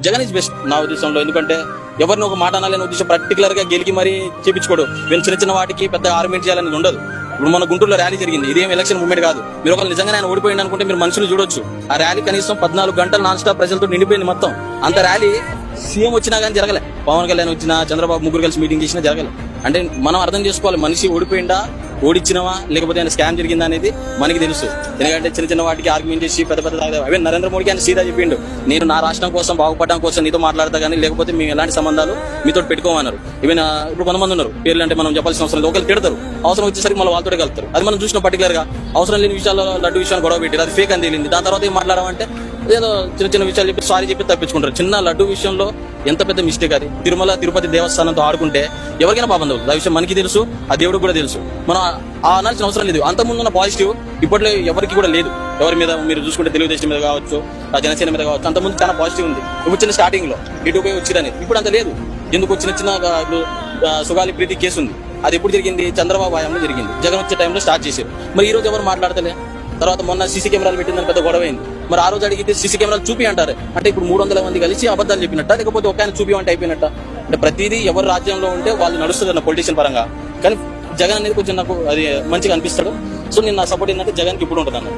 Jagan is best నా ఉద్దేశంలో. ఎందుకంటే ఎవరిని ఒక మాట అనాలని ఉద్దేశం పర్టికులర్ గా గెలికి మరీ చేపించుకోడు. వీళ్ళు చిన్న చిన్న వాటికి పెద్ద ఆర్గ్యుమెంట్ చేయాలని ఉండదు. ఇప్పుడు మన గుంటూరులో ర్యాలీ జరిగింది, ఇదేం ఎలక్షన్ మూవ్మెంట్ కాదు. మీరు ఒకళ్ళు నిజంగా ఆయన ఓడిపోయింది అనుకుంటే మీరు మనుషులు చూడొచ్చు. ఆ ర్యాలీ కనీసం 14 గంటలు నాన్ స్టాప్ ప్రజలతో నిండిపోయింది మొత్తం. అంత ర్యాలీ సీఎం వచ్చినా కానీ జరగలే, పవన్ కళ్యాణ్ వచ్చినా, చంద్రబాబు ముగ్గురు కలిసి మీటింగ్ చేసినా జరగలే. అంటే మనం అర్థం చేసుకోవాలి, మనిషి ఓడిపోయిందా, ఓడిచ్చినవా, లేకపోతే ఆయన స్కామ్ జరిగిందా అనేది మనకి తెలుసు. ఎందుకంటే చిన్న చిన్న వాటికి ఆర్గ్యుమెంట్ చేసి పెద్ద పెద్ద అవే నరేంద్ర మోడీకి ఆయన సీదా చెప్పిండు, నేను నా రాష్ట్రం కోసం బాగుపడడం కోసం నీతో మాట్లాడతా కానీ లేకపోతే మేము ఎలాంటి సంబంధాలు మీతో పెట్టుకోమన్నారు. ఈవెన్ ఇప్పుడు కొంతమంది ఉన్నారు, పేర్లు అంటే మనం చెప్పాల్సిన అవసరం లేదు, ఒకరు తిడతారు, అవసరం వచ్చేసరికి మళ్ళీ వాళ్ళతో కలుపుతారు. అది మనం చూసిన పర్టికులర్ గా అవసరం లేని విషయాల్లో లడ్డు విషయాన్ని గొడవ పెట్టారు, అది ఫేక్ అని తేలింది. దాని తర్వాత ఏం మాట్లాడమంటే ఏదో చిన్న చిన్న విషయాలు చెప్పి సారీ చెప్పి తప్పించుకుంటారు. చిన్న లడ్డు విషయంలో ఎంత పెద్ద మిస్టేక్ అది. తిరుమల తిరుపతి దేవస్థానంతో ఆడుకుంటే ఎవరికైనా పాపం తగులుతుంది. ఆ విషయం మనకి తెలుసు, ఆ దేవుడికి కూడా తెలుసు. మనం అనాల్సిన అవసరం లేదు. అంత ముందున్న పాజిటివ్ ఇప్పట్లో ఎవరికి కూడా లేదు. ఎవరి మీద మీరు చూసుకుంటే తెలుగుదేశం మీద కావచ్చు, జనసేన మీద కావచ్చు, అంత ముందు చాలా పాజిటివ్ ఉంది. ఇప్పుడు చిన్న స్టార్టింగ్ లో ఇటు పోయి వచ్చిందనేది ఇప్పుడు అంత లేదు. ఎందుకు చిన్న చిన్న సుగాలి ప్రీతి కేసు ఉంది, అది ఎప్పుడు జరిగింది, చంద్రబాబు హయాంలో జరిగింది, జగన్ వచ్చే టైంలో స్టార్ట్ చేశారు. మరి ఈ రోజు ఎవరు మాట్లాడతలే. తర్వాత మొన్న సీసీ కెమెరాలు పెట్టిందని పెద్ద గొడవ అయింది. మరి ఆ రోజు అడిగితే సీసీ కెమెరాలు చూపి అంటారు. అంటే ఇప్పుడు 300 మంది కలిసి అబద్ధాలు చెప్పినట్ట, లేకపోతే ఒక ఆయన చూపి అంటే అయిపోయినట్ట. అంటే ప్రతిదీ ఎవరు రాజ్యంలో ఉంటే వాళ్ళు నడుస్తుంది అన్న పొలిటీషియన్ పరంగా. కానీ జగన్ అనేది కొంచెం నాకు అది మంచిగా అనిపిస్తాడు. సో నేను నా సపోర్ట్ ఏంటంటే జగన్కి ఇప్పుడు ఉంటుంది అన్న.